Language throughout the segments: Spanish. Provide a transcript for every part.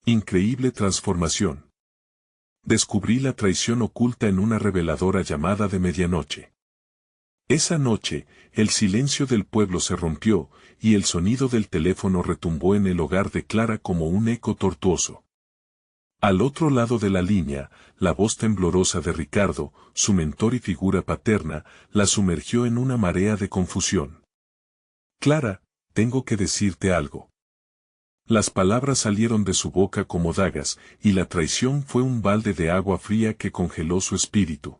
Increíble transformación. Descubrí la traición oculta en una reveladora llamada de medianoche. Esa noche, el silencio del pueblo se rompió, y el sonido del teléfono retumbó en el hogar de Clara como un eco tortuoso. Al otro lado de la línea, la voz temblorosa de Ricardo, su mentor y figura paterna, la sumergió en una marea de confusión. Clara, tengo que decirte algo. Las palabras salieron de su boca como dagas, y la traición fue un balde de agua fría que congeló su espíritu.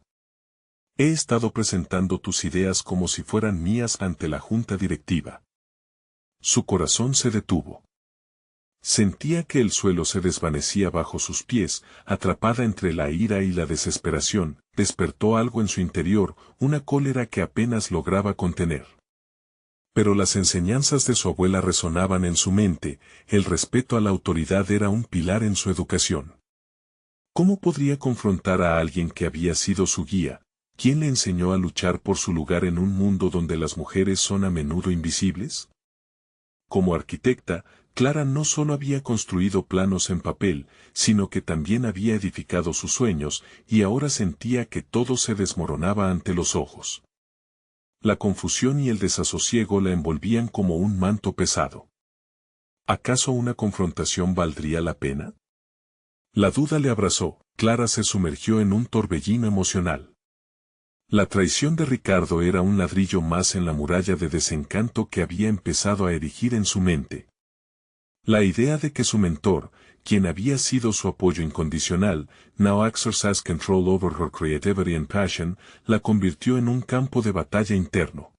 He estado presentando tus ideas como si fueran mías ante la junta directiva. Su corazón se detuvo. Sentía que el suelo se desvanecía bajo sus pies, atrapada entre la ira y la desesperación, despertó algo en su interior, una cólera que apenas lograba contener. Pero las enseñanzas de su abuela resonaban en su mente, el respeto a la autoridad era un pilar en su educación. ¿Cómo podría confrontar a alguien que había sido su guía, quien le enseñó a luchar por su lugar en un mundo donde las mujeres son a menudo invisibles? Como arquitecta, Clara no solo había construido planos en papel, sino que también había edificado sus sueños, y ahora sentía que todo se desmoronaba ante los ojos. La confusión y el desasosiego la envolvían como un manto pesado. ¿Acaso una confrontación valdría la pena? La duda le abrazó, Clara se sumergió en un torbellino emocional. La traición de Ricardo era un ladrillo más en la muralla de desencanto que había empezado a erigir en su mente. La idea de que su mentor, quien había sido su apoyo incondicional, now exercised control over her creativity and passion, la convirtió en un campo de batalla interno.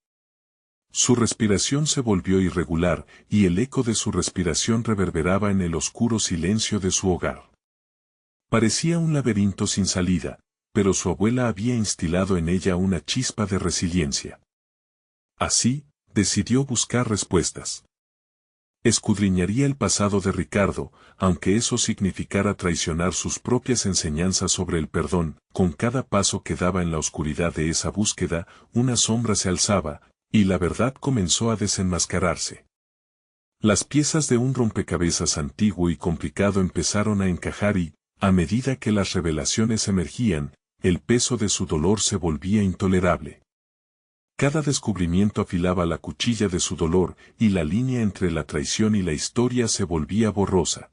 Su respiración se volvió irregular, y el eco de su respiración reverberaba en el oscuro silencio de su hogar. Parecía un laberinto sin salida, pero su abuela había instilado en ella una chispa de resiliencia. Así, decidió buscar respuestas. Escudriñaría el pasado de Ricardo, aunque eso significara traicionar sus propias enseñanzas sobre el perdón. Con cada paso que daba en la oscuridad de esa búsqueda, una sombra se alzaba, y la verdad comenzó a desenmascararse. Las piezas de un rompecabezas antiguo y complicado empezaron a encajar y, a medida que las revelaciones emergían, el peso de su dolor se volvía intolerable. Cada descubrimiento afilaba la cuchilla de su dolor, y la línea entre la traición y la historia se volvía borrosa.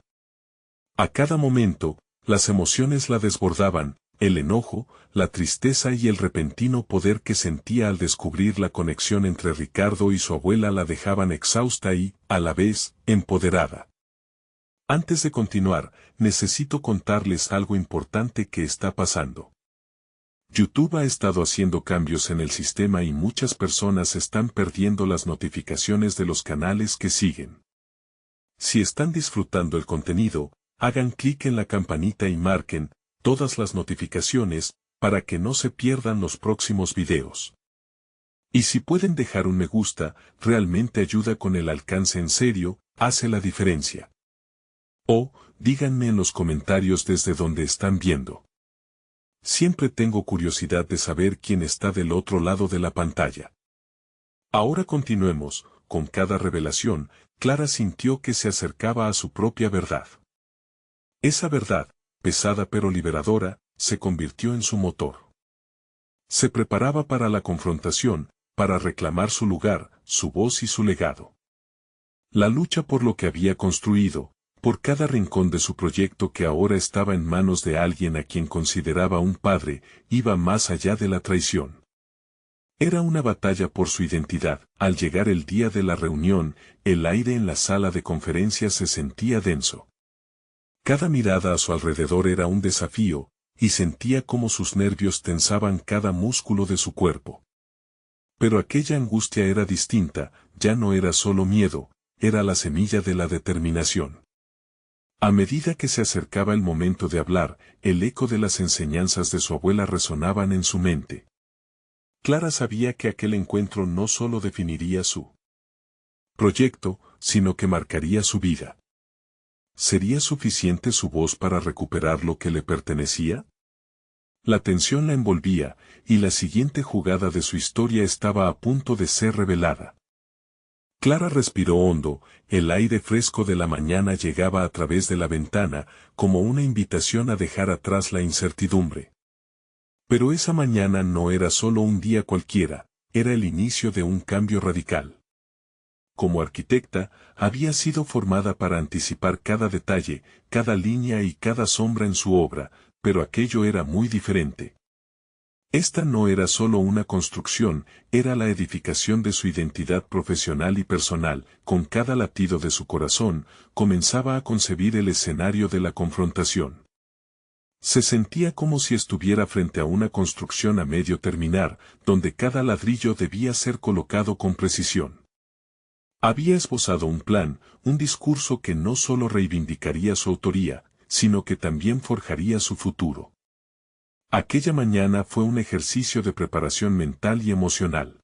A cada momento, las emociones la desbordaban, el enojo, la tristeza y el repentino poder que sentía al descubrir la conexión entre Ricardo y su abuela la dejaban exhausta y, a la vez, empoderada. Antes de continuar, necesito contarles algo importante que está pasando. YouTube ha estado haciendo cambios en el sistema y muchas personas están perdiendo las notificaciones de los canales que siguen. Si están disfrutando el contenido, hagan clic en la campanita y marquen todas las notificaciones para que no se pierdan los próximos videos. Y si pueden dejar un me gusta, realmente ayuda con el alcance en serio, hace la diferencia. O, díganme en los comentarios desde donde están viendo. Siempre tengo curiosidad de saber quién está del otro lado de la pantalla. Ahora continuemos, con cada revelación, Clara sintió que se acercaba a su propia verdad. Esa verdad, pesada pero liberadora, se convirtió en su motor. Se preparaba para la confrontación, para reclamar su lugar, su voz y su legado. La lucha por lo que había construido, por cada rincón de su proyecto que ahora estaba en manos de alguien a quien consideraba un padre, iba más allá de la traición. Era una batalla por su identidad. Al llegar el día de la reunión, el aire en la sala de conferencias se sentía denso. Cada mirada a su alrededor era un desafío, y sentía cómo sus nervios tensaban cada músculo de su cuerpo. Pero aquella angustia era distinta, ya no era solo miedo, era la semilla de la determinación. A medida que se acercaba el momento de hablar, el eco de las enseñanzas de su abuela resonaban en su mente. Clara sabía que aquel encuentro no solo definiría su proyecto, sino que marcaría su vida. ¿Sería suficiente su voz para recuperar lo que le pertenecía? La tensión la envolvía, y la siguiente jugada de su historia estaba a punto de ser revelada. Clara respiró hondo, el aire fresco de la mañana llegaba a través de la ventana, como una invitación a dejar atrás la incertidumbre. Pero esa mañana no era solo un día cualquiera, era el inicio de un cambio radical. Como arquitecta, había sido formada para anticipar cada detalle, cada línea y cada sombra en su obra, pero aquello era muy diferente. Esta no era solo una construcción, era la edificación de su identidad profesional y personal. Con cada latido de su corazón, comenzaba a concebir el escenario de la confrontación. Se sentía como si estuviera frente a una construcción a medio terminar, donde cada ladrillo debía ser colocado con precisión. Había esbozado un plan, un discurso que no solo reivindicaría su autoría, sino que también forjaría su futuro. Aquella mañana fue un ejercicio de preparación mental y emocional.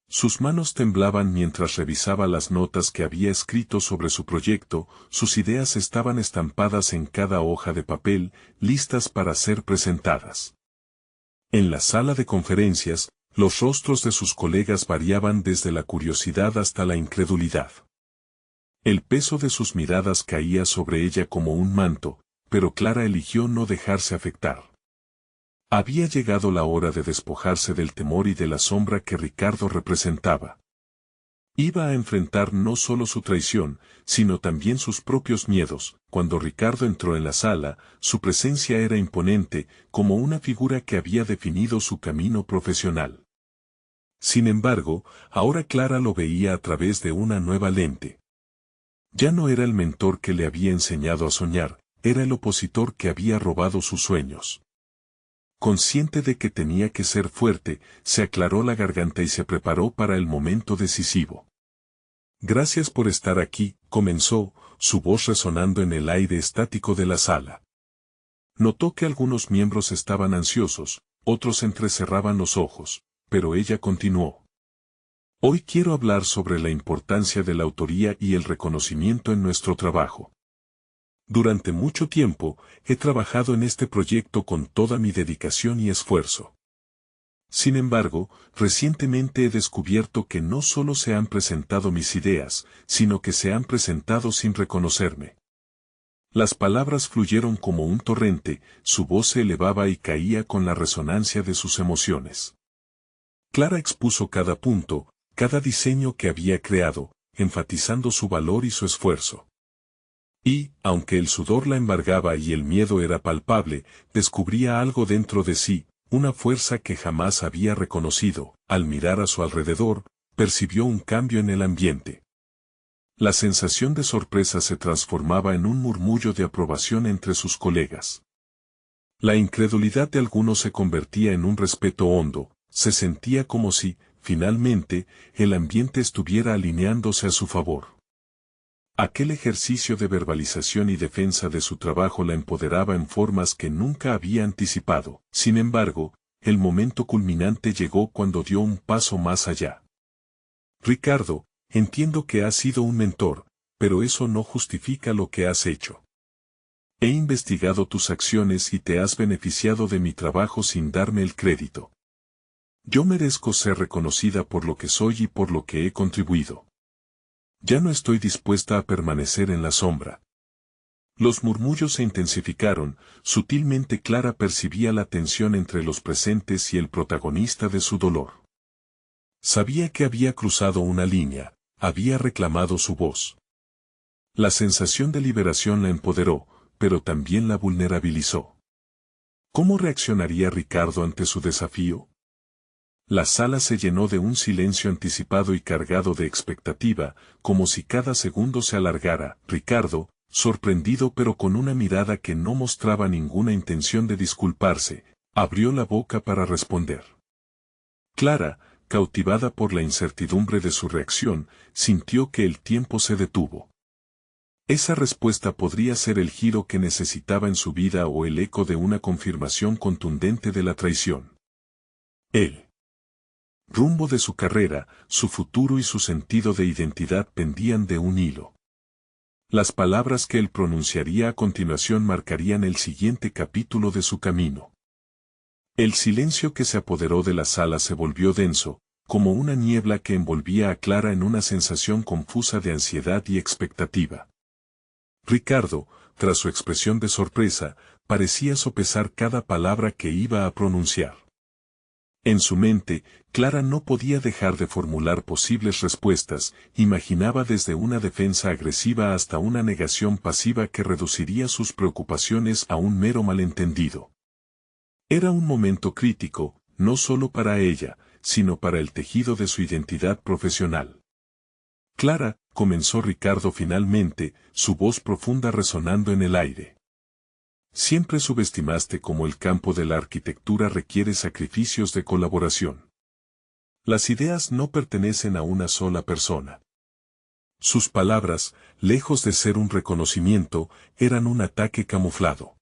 Sus manos temblaban mientras revisaba las notas que había escrito sobre su proyecto, sus ideas estaban estampadas en cada hoja de papel, listas para ser presentadas. En la sala de conferencias, los rostros de sus colegas variaban desde la curiosidad hasta la incredulidad. El peso de sus miradas caía sobre ella como un manto, pero Clara eligió no dejarse afectar. Había llegado la hora de despojarse del temor y de la sombra que Ricardo representaba. Iba a enfrentar no solo su traición, sino también sus propios miedos. Cuando Ricardo entró en la sala, su presencia era imponente, como una figura que había definido su camino profesional. Sin embargo, ahora Clara lo veía a través de una nueva lente. Ya no era el mentor que le había enseñado a soñar, era el opositor que había robado sus sueños. Consciente de que tenía que ser fuerte, se aclaró la garganta y se preparó para el momento decisivo. Gracias por estar aquí, comenzó, su voz resonando en el aire estático de la sala. Notó que algunos miembros estaban ansiosos, otros entrecerraban los ojos, pero ella continuó. Hoy quiero hablar sobre la importancia de la autoría y el reconocimiento en nuestro trabajo. Durante mucho tiempo, he trabajado en este proyecto con toda mi dedicación y esfuerzo. Sin embargo, recientemente he descubierto que no solo se han presentado mis ideas, sino que se han presentado sin reconocerme. Las palabras fluyeron como un torrente, su voz se elevaba y caía con la resonancia de sus emociones. Clara expuso cada punto, cada diseño que había creado, enfatizando su valor y su esfuerzo. Y, aunque el sudor la embargaba y el miedo era palpable, descubría algo dentro de sí, una fuerza que jamás había reconocido. Al mirar a su alrededor, percibió un cambio en el ambiente. La sensación de sorpresa se transformaba en un murmullo de aprobación entre sus colegas. La incredulidad de algunos se convertía en un respeto hondo, se sentía como si, finalmente, el ambiente estuviera alineándose a su favor. Aquel ejercicio de verbalización y defensa de su trabajo la empoderaba en formas que nunca había anticipado. Sin embargo, el momento culminante llegó cuando dio un paso más allá. Ricardo, entiendo que has sido un mentor, pero eso no justifica lo que has hecho. He investigado tus acciones y te has beneficiado de mi trabajo sin darme el crédito. Yo merezco ser reconocida por lo que soy y por lo que he contribuido. Ya no estoy dispuesta a permanecer en la sombra. Los murmullos se intensificaron, sutilmente Clara percibía la tensión entre los presentes y el protagonista de su dolor. Sabía que había cruzado una línea, había reclamado su voz. La sensación de liberación la empoderó, pero también la vulnerabilizó. ¿Cómo reaccionaría Ricardo ante su desafío? La sala se llenó de un silencio anticipado y cargado de expectativa, como si cada segundo se alargara. Ricardo, sorprendido pero con una mirada que no mostraba ninguna intención de disculparse, abrió la boca para responder. Clara, cautivada por la incertidumbre de su reacción, sintió que el tiempo se detuvo. Esa respuesta podría ser el giro que necesitaba en su vida o el eco de una confirmación contundente de la traición. El rumbo de su carrera, su futuro y su sentido de identidad pendían de un hilo. Las palabras que él pronunciaría a continuación marcarían el siguiente capítulo de su camino. El silencio que se apoderó de la sala se volvió denso, como una niebla que envolvía a Clara en una sensación confusa de ansiedad y expectativa. Ricardo, tras su expresión de sorpresa, parecía sopesar cada palabra que iba a pronunciar. En su mente, Clara no podía dejar de formular posibles respuestas, imaginaba desde una defensa agresiva hasta una negación pasiva que reduciría sus preocupaciones a un mero malentendido. Era un momento crítico, no solo para ella, sino para el tejido de su identidad profesional. Clara, comenzó Ricardo finalmente, su voz profunda resonando en el aire. Siempre subestimaste cómo el campo de la arquitectura requiere sacrificios de colaboración. Las ideas no pertenecen a una sola persona. Sus palabras, lejos de ser un reconocimiento, eran un ataque camuflado.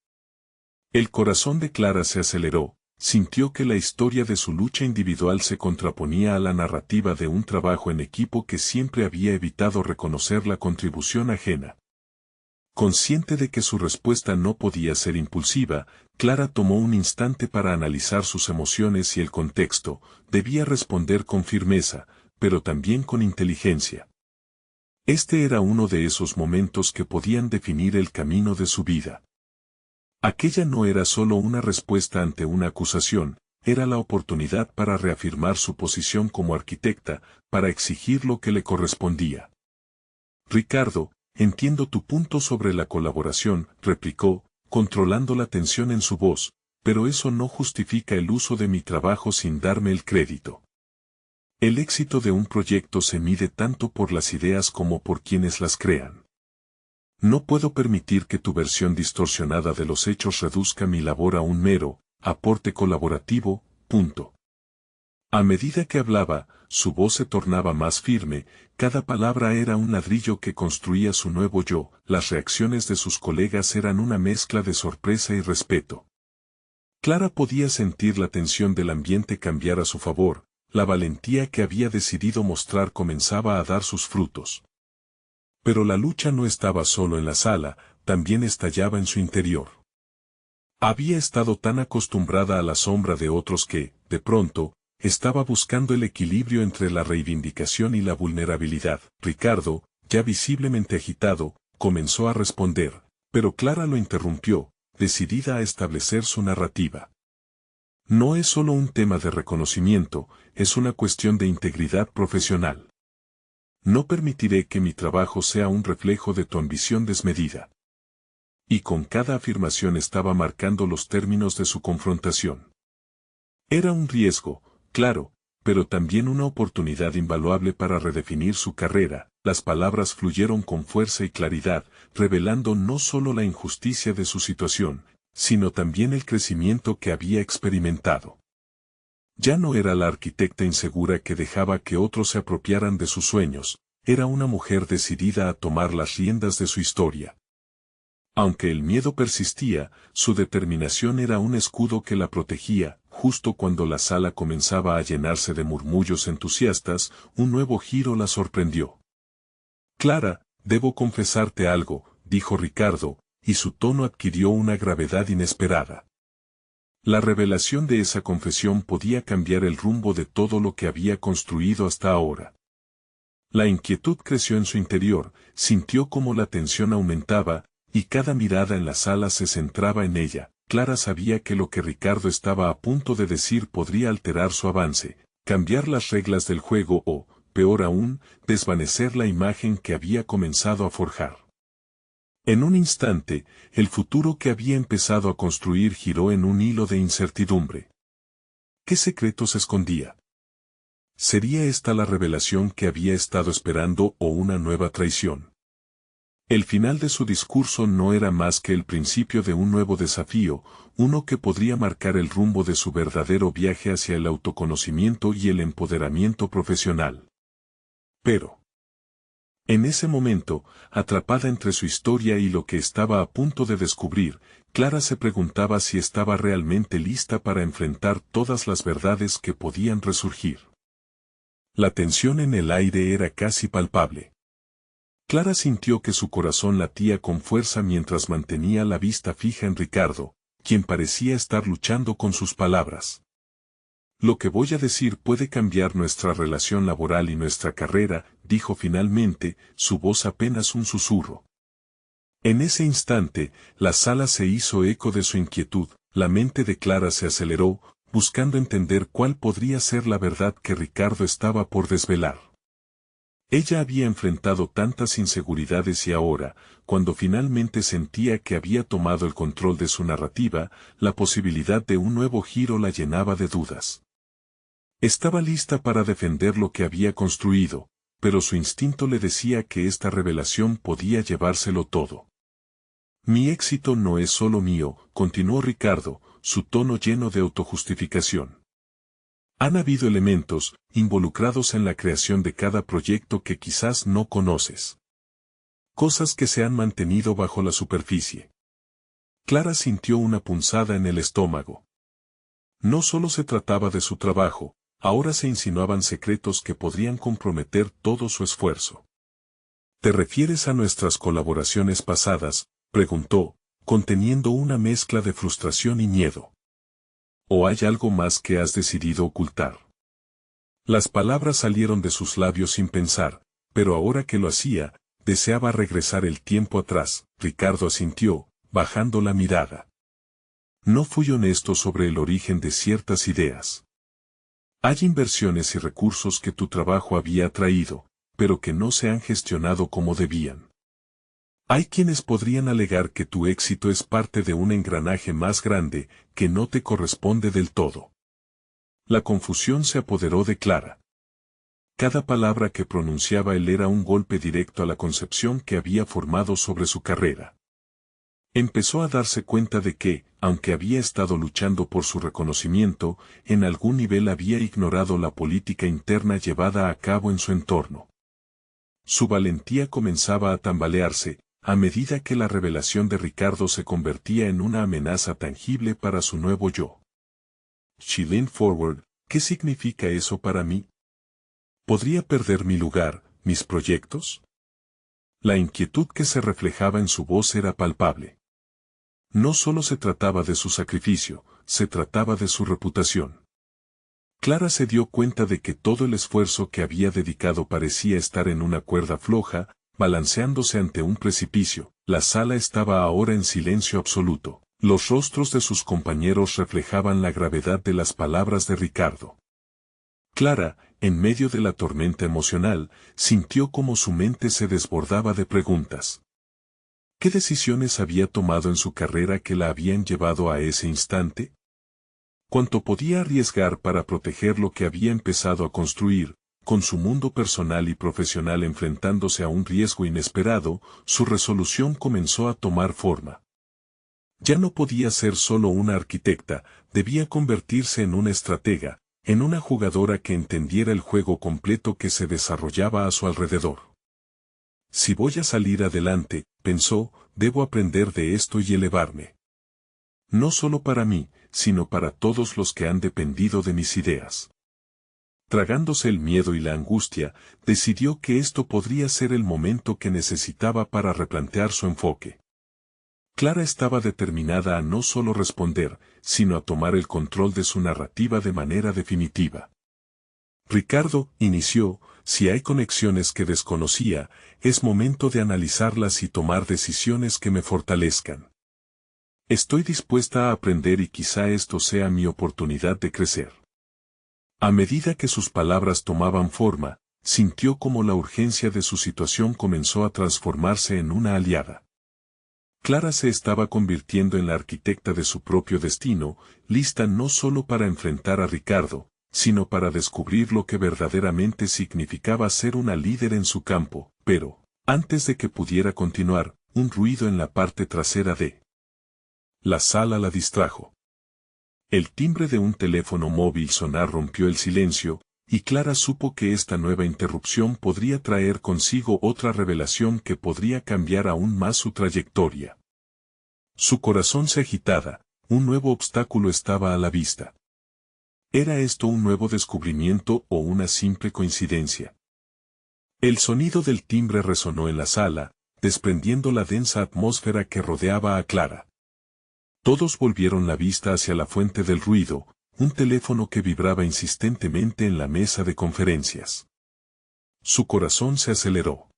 El corazón de Clara se aceleró, sintió que la historia de su lucha individual se contraponía a la narrativa de un trabajo en equipo que siempre había evitado reconocer la contribución ajena. Consciente de que su respuesta no podía ser impulsiva, Clara tomó un instante para analizar sus emociones y el contexto, debía responder con firmeza, pero también con inteligencia. Este era uno de esos momentos que podían definir el camino de su vida. Aquella no era solo una respuesta ante una acusación, era la oportunidad para reafirmar su posición como arquitecta, para exigir lo que le correspondía. Ricardo, entiendo tu punto sobre la colaboración, replicó, controlando la tensión en su voz, pero eso no justifica el uso de mi trabajo sin darme el crédito. El éxito de un proyecto se mide tanto por las ideas como por quienes las crean. No puedo permitir que tu versión distorsionada de los hechos reduzca mi labor a un mero aporte colaborativo, punto. A medida que hablaba, su voz se tornaba más firme, cada palabra era un ladrillo que construía su nuevo yo, las reacciones de sus colegas eran una mezcla de sorpresa y respeto. Clara podía sentir la tensión del ambiente cambiar a su favor, la valentía que había decidido mostrar comenzaba a dar sus frutos. Pero la lucha no estaba solo en la sala, también estallaba en su interior. Había estado tan acostumbrada a la sombra de otros que, de pronto, estaba buscando el equilibrio entre la reivindicación y la vulnerabilidad. Ricardo, ya visiblemente agitado, comenzó a responder, pero Clara lo interrumpió, decidida a establecer su narrativa. No es solo un tema de reconocimiento, es una cuestión de integridad profesional. No permitiré que mi trabajo sea un reflejo de tu ambición desmedida. Y con cada afirmación estaba marcando los términos de su confrontación. Era un riesgo, claro, pero también una oportunidad invaluable para redefinir su carrera. Las palabras fluyeron con fuerza y claridad, revelando no solo la injusticia de su situación, sino también el crecimiento que había experimentado. Ya no era la arquitecta insegura que dejaba que otros se apropiaran de sus sueños, era una mujer decidida a tomar las riendas de su historia. Aunque el miedo persistía, su determinación era un escudo que la protegía. Justo cuando la sala comenzaba a llenarse de murmullos entusiastas, un nuevo giro la sorprendió. Clara, debo confesarte algo, dijo Ricardo, y su tono adquirió una gravedad inesperada. La revelación de esa confesión podía cambiar el rumbo de todo lo que había construido hasta ahora. La inquietud creció en su interior, sintió como la tensión aumentaba, y cada mirada en la sala se centraba en ella. Clara sabía que lo que Ricardo estaba a punto de decir podría alterar su avance, cambiar las reglas del juego o, peor aún, desvanecer la imagen que había comenzado a forjar. En un instante, el futuro que había empezado a construir giró en un hilo de incertidumbre. ¿Qué secretos escondía? ¿Sería esta la revelación que había estado esperando o una nueva traición? El final de su discurso no era más que el principio de un nuevo desafío, uno que podría marcar el rumbo de su verdadero viaje hacia el autoconocimiento y el empoderamiento profesional. Pero, en ese momento, atrapada entre su historia y lo que estaba a punto de descubrir, Clara se preguntaba si estaba realmente lista para enfrentar todas las verdades que podían resurgir. La tensión en el aire era casi palpable. Clara sintió que su corazón latía con fuerza mientras mantenía la vista fija en Ricardo, quien parecía estar luchando con sus palabras. Lo que voy a decir puede cambiar nuestra relación laboral y nuestra carrera, dijo finalmente, su voz apenas un susurro. En ese instante, la sala se hizo eco de su inquietud, la mente de Clara se aceleró, buscando entender cuál podría ser la verdad que Ricardo estaba por desvelar. Ella había enfrentado tantas inseguridades y ahora, cuando finalmente sentía que había tomado el control de su narrativa, la posibilidad de un nuevo giro la llenaba de dudas. Estaba lista para defender lo que había construido, pero su instinto le decía que esta revelación podía llevárselo todo. Mi éxito no es solo mío, continuó Ricardo, su tono lleno de autojustificación. Han habido elementos involucrados en la creación de cada proyecto que quizás no conoces. Cosas que se han mantenido bajo la superficie. Clara sintió una punzada en el estómago. No solo se trataba de su trabajo, ahora se insinuaban secretos que podrían comprometer todo su esfuerzo. ¿Te refieres a nuestras colaboraciones pasadas?, preguntó, conteniendo una mezcla de frustración y miedo. ¿O hay algo más que has decidido ocultar? Las palabras salieron de sus labios sin pensar, pero ahora que lo hacía, deseaba regresar el tiempo atrás. Ricardo asintió, bajando la mirada. No fui honesto sobre el origen de ciertas ideas. Hay inversiones y recursos que tu trabajo había atraído, pero que no se han gestionado como debían. Hay quienes podrían alegar que tu éxito es parte de un engranaje más grande que no te corresponde del todo. La confusión se apoderó de Clara. Cada palabra que pronunciaba él era un golpe directo a la concepción que había formado sobre su carrera. Empezó a darse cuenta de que, aunque había estado luchando por su reconocimiento, en algún nivel había ignorado la política interna llevada a cabo en su entorno. Su valentía comenzaba a tambalearse, a medida que la revelación de Ricardo se convertía en una amenaza tangible para su nuevo yo. She leaned forward, ¿qué significa eso para mí? ¿Podría perder mi lugar, mis proyectos? La inquietud que se reflejaba en su voz era palpable. No solo se trataba de su sacrificio, se trataba de su reputación. Clara se dio cuenta de que todo el esfuerzo que había dedicado parecía estar en una cuerda floja, balanceándose ante un precipicio. La sala estaba ahora en silencio absoluto. Los rostros de sus compañeros reflejaban la gravedad de las palabras de Ricardo. Clara, en medio de la tormenta emocional, sintió como su mente se desbordaba de preguntas. ¿Qué decisiones había tomado en su carrera que la habían llevado a ese instante? ¿Cuánto podía arriesgar para proteger lo que había empezado a construir? Con su mundo personal y profesional enfrentándose a un riesgo inesperado, su resolución comenzó a tomar forma. Ya no podía ser solo una arquitecta, debía convertirse en una estratega, en una jugadora que entendiera el juego completo que se desarrollaba a su alrededor. Si voy a salir adelante, pensó, debo aprender de esto y elevarme. No solo para mí, sino para todos los que han dependido de mis ideas. Tragándose el miedo y la angustia, decidió que esto podría ser el momento que necesitaba para replantear su enfoque. Clara estaba determinada a no solo responder, sino a tomar el control de su narrativa de manera definitiva. Ricardo, inició, si hay conexiones que desconocía, es momento de analizarlas y tomar decisiones que me fortalezcan. Estoy dispuesta a aprender y quizá esto sea mi oportunidad de crecer. A medida que sus palabras tomaban forma, sintió como la urgencia de su situación comenzó a transformarse en una aliada. Clara se estaba convirtiendo en la arquitecta de su propio destino, lista no solo para enfrentar a Ricardo, sino para descubrir lo que verdaderamente significaba ser una líder en su campo, pero, antes de que pudiera continuar, un ruido en la parte trasera de la sala la distrajo. El timbre de un teléfono móvil sonar rompió el silencio, y Clara supo que esta nueva interrupción podría traer consigo otra revelación que podría cambiar aún más su trayectoria. Su corazón se agitaba, un nuevo obstáculo estaba a la vista. ¿Era esto un nuevo descubrimiento o una simple coincidencia? El sonido del timbre resonó en la sala, desprendiendo la densa atmósfera que rodeaba a Clara. Todos volvieron la vista hacia la fuente del ruido, un teléfono que vibraba insistentemente en la mesa de conferencias. Su corazón se aceleró.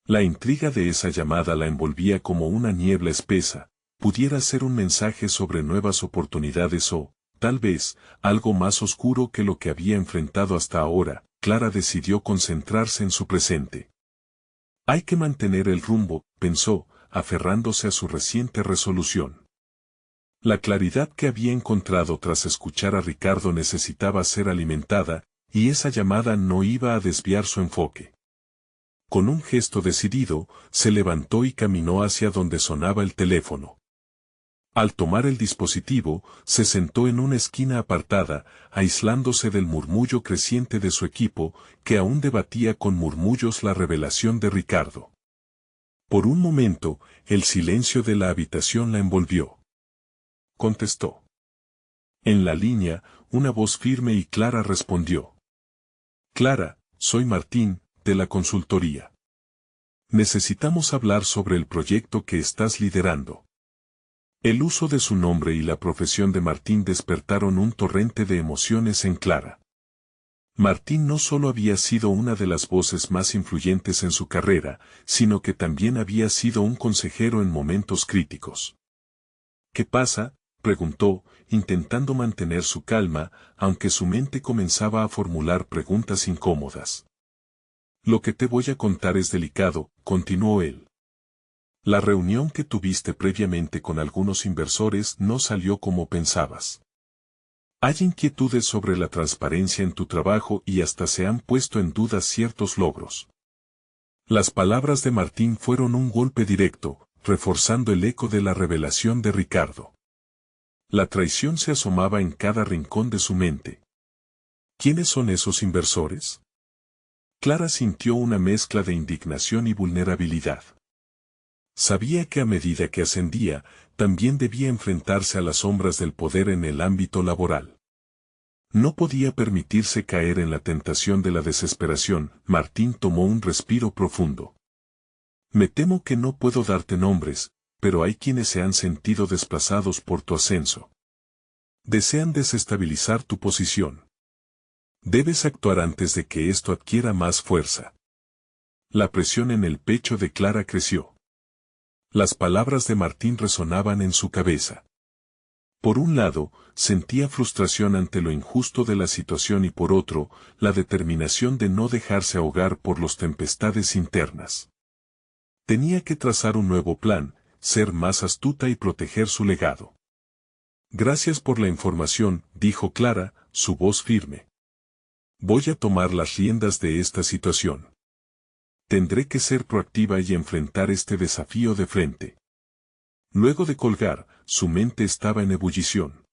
La intriga de esa llamada la envolvía como una niebla espesa, pudiera ser un mensaje sobre nuevas oportunidades o, tal vez, algo más oscuro que lo que había enfrentado hasta ahora. Clara decidió concentrarse en su presente. Hay que mantener el rumbo, pensó, aferrándose a su reciente resolución. La claridad que había encontrado tras escuchar a Ricardo necesitaba ser alimentada, y esa llamada no iba a desviar su enfoque. Con un gesto decidido, se levantó y caminó hacia donde sonaba el teléfono. Al tomar el dispositivo, se sentó en una esquina apartada, aislándose del murmullo creciente de su equipo, que aún debatía con murmullos la revelación de Ricardo. Por un momento, el silencio de la habitación la envolvió. Contestó. En la línea, una voz firme y clara respondió. Clara, soy Martín, de la consultoría. Necesitamos hablar sobre el proyecto que estás liderando. El uso de su nombre y la profesión de Martín despertaron un torrente de emociones en Clara. Martín no solo había sido una de las voces más influyentes en su carrera, sino que también había sido un consejero en momentos críticos. ¿Qué pasa?, preguntó, intentando mantener su calma, aunque su mente comenzaba a formular preguntas incómodas. Lo que te voy a contar es delicado, continuó él. La reunión que tuviste previamente con algunos inversores no salió como pensabas. Hay inquietudes sobre la transparencia en tu trabajo y hasta se han puesto en duda ciertos logros. Las palabras de Martín fueron un golpe directo, reforzando el eco de la revelación de Ricardo. La traición se asomaba en cada rincón de su mente. ¿Quiénes son esos inversores? Clara sintió una mezcla de indignación y vulnerabilidad. Sabía que a medida que ascendía, también debía enfrentarse a las sombras del poder en el ámbito laboral. No podía permitirse caer en la tentación de la desesperación. Martín tomó un respiro profundo. Me temo que no puedo darte nombres, pero hay quienes se han sentido desplazados por tu ascenso. Desean desestabilizar tu posición. Debes actuar antes de que esto adquiera más fuerza. La presión en el pecho de Clara creció. Las palabras de Martín resonaban en su cabeza. Por un lado, sentía frustración ante lo injusto de la situación y por otro, la determinación de no dejarse ahogar por las tempestades internas. Tenía que trazar un nuevo plan, ser más astuta y proteger su legado. Gracias por la información, dijo Clara, su voz firme. Voy a tomar las riendas de esta situación. Tendré que ser proactiva y enfrentar este desafío de frente. Luego de colgar, su mente estaba en ebullición.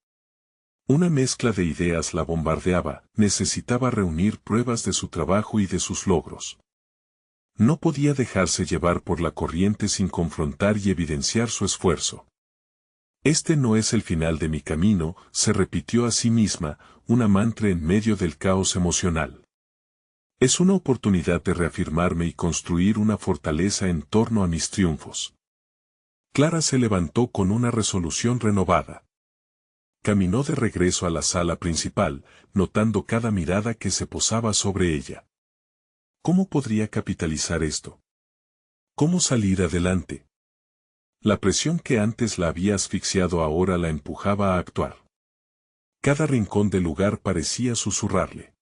Una mezcla de ideas la bombardeaba, necesitaba reunir pruebas de su trabajo y de sus logros. No podía dejarse llevar por la corriente sin confrontar y evidenciar su esfuerzo. Este no es el final de mi camino, se repitió a sí misma, una mantra en medio del caos emocional. Es una oportunidad de reafirmarme y construir una fortaleza en torno a mis triunfos. Clara se levantó con una resolución renovada. Caminó de regreso a la sala principal, notando cada mirada que se posaba sobre ella. ¿Cómo podría capitalizar esto? ¿Cómo salir adelante? La presión que antes la había asfixiado ahora la empujaba a actuar. Cada rincón del lugar parecía susurrarle.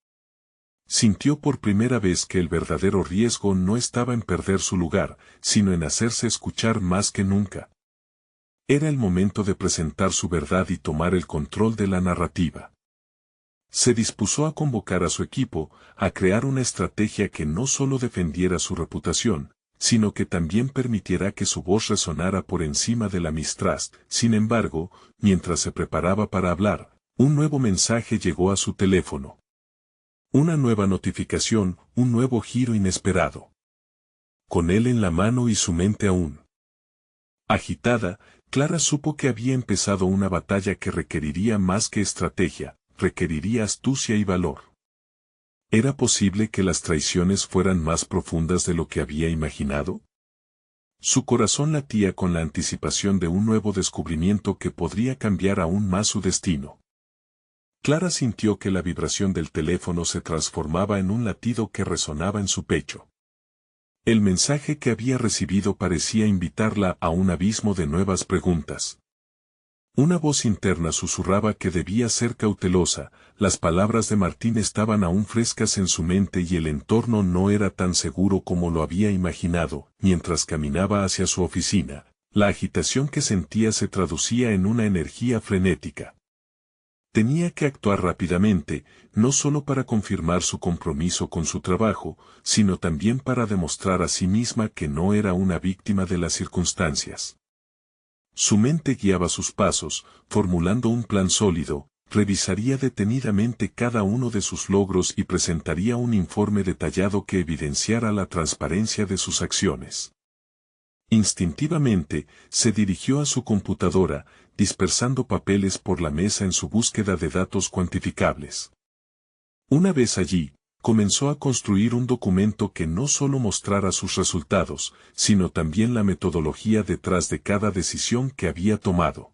Sintió por primera vez que el verdadero riesgo no estaba en perder su lugar, sino en hacerse escuchar más que nunca. Era el momento de presentar su verdad y tomar el control de la narrativa. Se dispuso a convocar a su equipo, a crear una estrategia que no solo defendiera su reputación, sino que también permitiera que su voz resonara por encima de la mistrust. Sin embargo, mientras se preparaba para hablar, un nuevo mensaje llegó a su teléfono. Una nueva notificación, un nuevo giro inesperado. Con él en la mano y su mente aún agitada, Clara supo que había empezado una batalla que requeriría más que estrategia, requeriría astucia y valor. ¿Era posible que las traiciones fueran más profundas de lo que había imaginado? Su corazón latía con la anticipación de un nuevo descubrimiento que podría cambiar aún más su destino. Clara sintió que la vibración del teléfono se transformaba en un latido que resonaba en su pecho. El mensaje que había recibido parecía invitarla a un abismo de nuevas preguntas. Una voz interna susurraba que debía ser cautelosa, las palabras de Martín estaban aún frescas en su mente y el entorno no era tan seguro como lo había imaginado. Mientras caminaba hacia su oficina, la agitación que sentía se traducía en una energía frenética. Tenía que actuar rápidamente, no solo para confirmar su compromiso con su trabajo, sino también para demostrar a sí misma que no era una víctima de las circunstancias. Su mente guiaba sus pasos, formulando un plan sólido, revisaría detenidamente cada uno de sus logros y presentaría un informe detallado que evidenciara la transparencia de sus acciones. Instintivamente, se dirigió a su computadora, dispersando papeles por la mesa en su búsqueda de datos cuantificables. Una vez allí, comenzó a construir un documento que no solo mostrara sus resultados, sino también la metodología detrás de cada decisión que había tomado.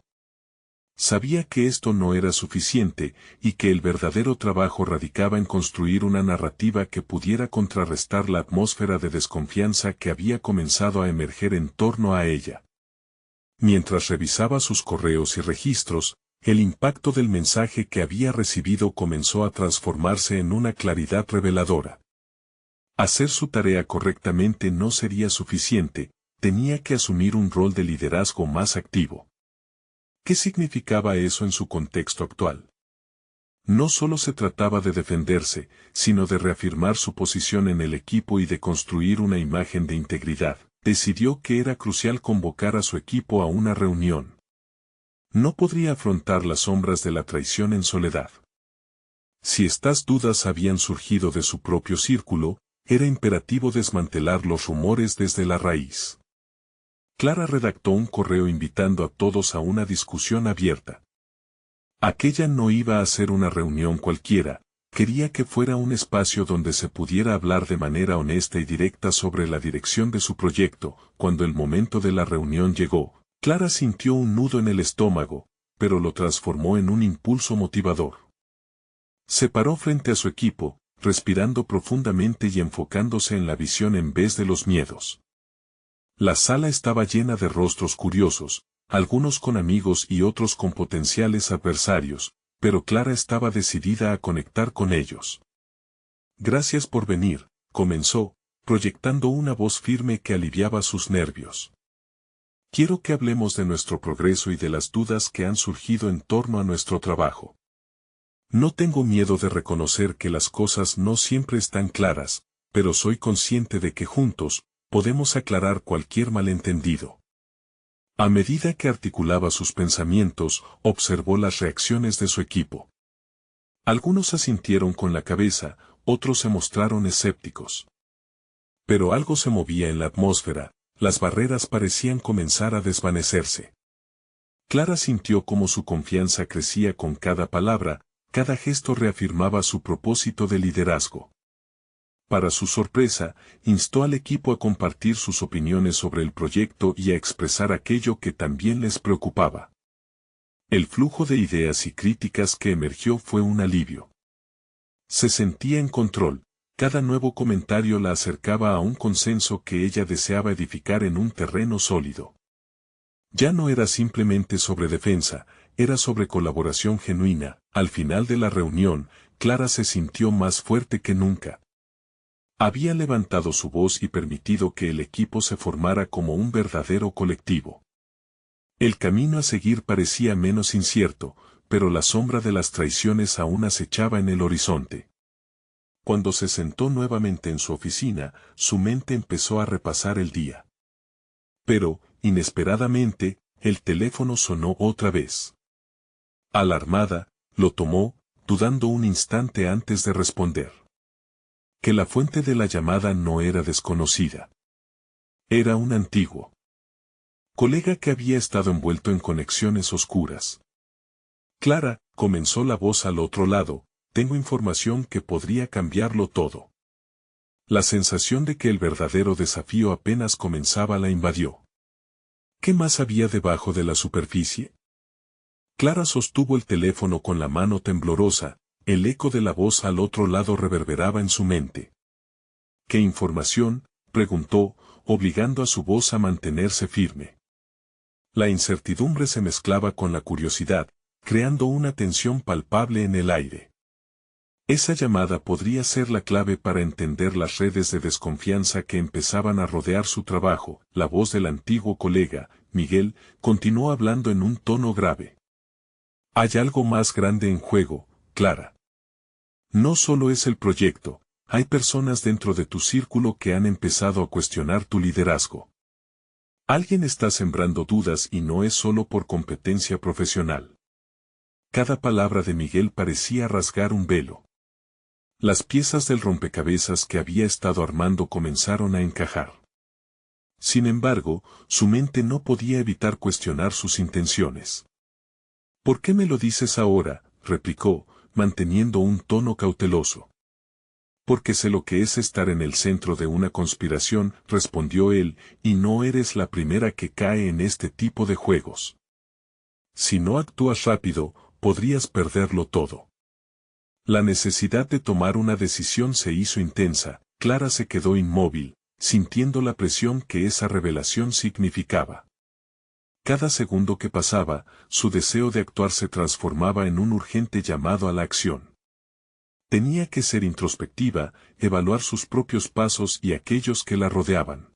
Sabía que esto no era suficiente y que el verdadero trabajo radicaba en construir una narrativa que pudiera contrarrestar la atmósfera de desconfianza que había comenzado a emerger en torno a ella. Mientras revisaba sus correos y registros, el impacto del mensaje que había recibido comenzó a transformarse en una claridad reveladora. Hacer su tarea correctamente no sería suficiente, tenía que asumir un rol de liderazgo más activo. ¿Qué significaba eso en su contexto actual? No solo se trataba de defenderse, sino de reafirmar su posición en el equipo y de construir una imagen de integridad. Decidió que era crucial convocar a su equipo a una reunión. No podría afrontar las sombras de la traición en soledad. Si estas dudas habían surgido de su propio círculo, era imperativo desmantelar los rumores desde la raíz. Clara redactó un correo invitando a todos a una discusión abierta. Aquella no iba a ser una reunión cualquiera, quería que fuera un espacio donde se pudiera hablar de manera honesta y directa sobre la dirección de su proyecto. Cuando el momento de la reunión llegó, Clara sintió un nudo en el estómago, pero lo transformó en un impulso motivador. Se paró frente a su equipo, respirando profundamente y enfocándose en la visión en vez de los miedos. La sala estaba llena de rostros curiosos, algunos con amigos y otros con potenciales adversarios, pero Clara estaba decidida a conectar con ellos. Gracias por venir, comenzó, proyectando una voz firme que aliviaba sus nervios. Quiero que hablemos de nuestro progreso y de las dudas que han surgido en torno a nuestro trabajo. No tengo miedo de reconocer que las cosas no siempre están claras, pero soy consciente de que juntos, podemos aclarar cualquier malentendido. A medida que articulaba sus pensamientos, observó las reacciones de su equipo. Algunos asintieron con la cabeza, otros se mostraron escépticos. Pero algo se movía en la atmósfera, las barreras parecían comenzar a desvanecerse. Clara sintió cómo su confianza crecía con cada palabra, cada gesto reafirmaba su propósito de liderazgo. Para su sorpresa, instó al equipo a compartir sus opiniones sobre el proyecto y a expresar aquello que también les preocupaba. El flujo de ideas y críticas que emergió fue un alivio. Se sentía en control, cada nuevo comentario la acercaba a un consenso que ella deseaba edificar en un terreno sólido. Ya no era simplemente sobre defensa, era sobre colaboración genuina. Al final de la reunión, Clara se sintió más fuerte que nunca. Había levantado su voz y permitido que el equipo se formara como un verdadero colectivo. El camino a seguir parecía menos incierto, pero la sombra de las traiciones aún acechaba en el horizonte. Cuando se sentó nuevamente en su oficina, su mente empezó a repasar el día. Pero, inesperadamente, el teléfono sonó otra vez. Alarmada, lo tomó, dudando un instante antes de responder. Que la fuente de la llamada no era desconocida. Era un antiguo colega que había estado envuelto en conexiones oscuras. Clara, comenzó la voz al otro lado, tengo información que podría cambiarlo todo. La sensación de que el verdadero desafío apenas comenzaba la invadió. ¿Qué más había debajo de la superficie? Clara sostuvo el teléfono con la mano temblorosa, el eco de la voz al otro lado reverberaba en su mente. ¿Qué información?, preguntó, obligando a su voz a mantenerse firme. La incertidumbre se mezclaba con la curiosidad, creando una tensión palpable en el aire. Esa llamada podría ser la clave para entender las redes de desconfianza que empezaban a rodear su trabajo. La voz del antiguo colega, Miguel, continuó hablando en un tono grave. Hay algo más grande en juego, Clara. No solo es el proyecto, hay personas dentro de tu círculo que han empezado a cuestionar tu liderazgo. Alguien está sembrando dudas y no es solo por competencia profesional. Cada palabra de Miguel parecía rasgar un velo. Las piezas del rompecabezas que había estado armando comenzaron a encajar. Sin embargo, su mente no podía evitar cuestionar sus intenciones. ¿Por qué me lo dices ahora?, replicó, manteniendo un tono cauteloso. Porque sé lo que es estar en el centro de una conspiración, respondió él, y no eres la primera que cae en este tipo de juegos. Si no actúas rápido, podrías perderlo todo. La necesidad de tomar una decisión se hizo intensa. Clara se quedó inmóvil, sintiendo la presión que esa revelación significaba. Cada segundo que pasaba, su deseo de actuar se transformaba en un urgente llamado a la acción. Tenía que ser introspectiva, evaluar sus propios pasos y aquellos que la rodeaban.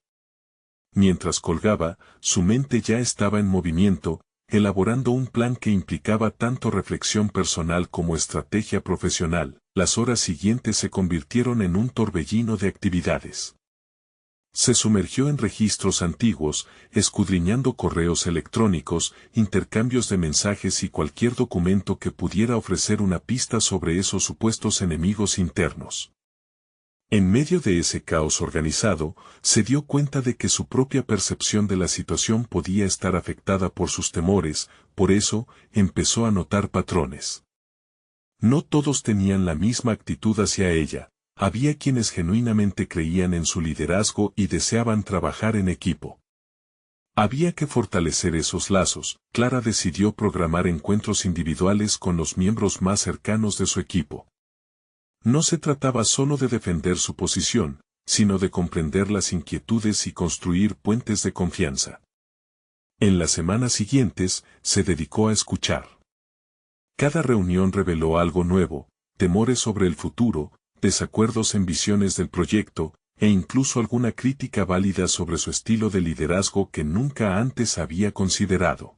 Mientras colgaba, su mente ya estaba en movimiento, elaborando un plan que implicaba tanto reflexión personal como estrategia profesional. Las horas siguientes se convirtieron en un torbellino de actividades. Se sumergió en registros antiguos, escudriñando correos electrónicos, intercambios de mensajes y cualquier documento que pudiera ofrecer una pista sobre esos supuestos enemigos internos. En medio de ese caos organizado, se dio cuenta de que su propia percepción de la situación podía estar afectada por sus temores, por eso, empezó a notar patrones. No todos tenían la misma actitud hacia ella. Había quienes genuinamente creían en su liderazgo y deseaban trabajar en equipo. Había que fortalecer esos lazos. Clara decidió programar encuentros individuales con los miembros más cercanos de su equipo. No se trataba solo de defender su posición, sino de comprender las inquietudes y construir puentes de confianza. En las semanas siguientes, se dedicó a escuchar. Cada reunión reveló algo nuevo, temores sobre el futuro, desacuerdos en visiones del proyecto, e incluso alguna crítica válida sobre su estilo de liderazgo que nunca antes había considerado.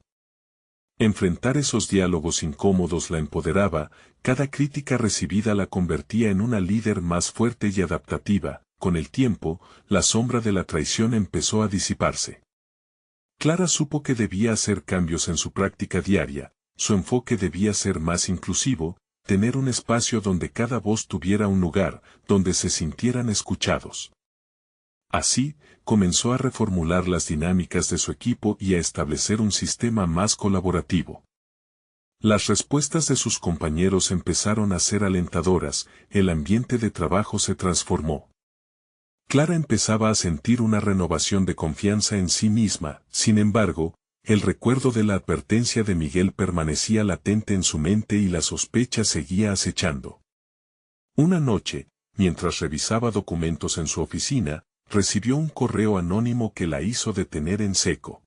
Enfrentar esos diálogos incómodos la empoderaba, cada crítica recibida la convertía en una líder más fuerte y adaptativa. Con el tiempo, la sombra de la traición empezó a disiparse. Clara supo que debía hacer cambios en su práctica diaria, su enfoque debía ser más inclusivo, tener un espacio donde cada voz tuviera un lugar, donde se sintieran escuchados. Así, comenzó a reformular las dinámicas de su equipo y a establecer un sistema más colaborativo. Las respuestas de sus compañeros empezaron a ser alentadoras, el ambiente de trabajo se transformó. Clara empezaba a sentir una renovación de confianza en sí misma, sin embargo, el recuerdo de la advertencia de Miguel permanecía latente en su mente y la sospecha seguía acechando. Una noche, mientras revisaba documentos en su oficina, recibió un correo anónimo que la hizo detener en seco.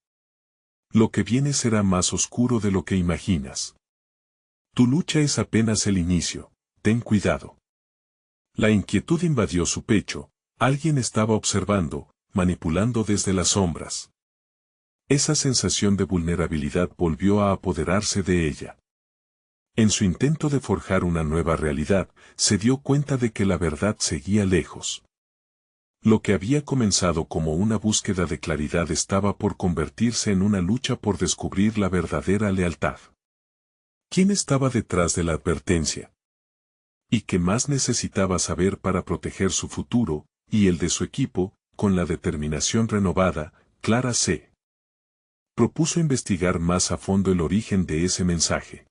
Lo que viene será más oscuro de lo que imaginas. Tu lucha es apenas el inicio, ten cuidado. La inquietud invadió su pecho, alguien estaba observando, manipulando desde las sombras. Esa sensación de vulnerabilidad volvió a apoderarse de ella. En su intento de forjar una nueva realidad, se dio cuenta de que la verdad seguía lejos. Lo que había comenzado como una búsqueda de claridad estaba por convertirse en una lucha por descubrir la verdadera lealtad. ¿Quién estaba detrás de la advertencia? ¿Y qué más necesitaba saber para proteger su futuro, y el de su equipo? Con la determinación renovada, Clara se propuso investigar más a fondo el origen de ese mensaje.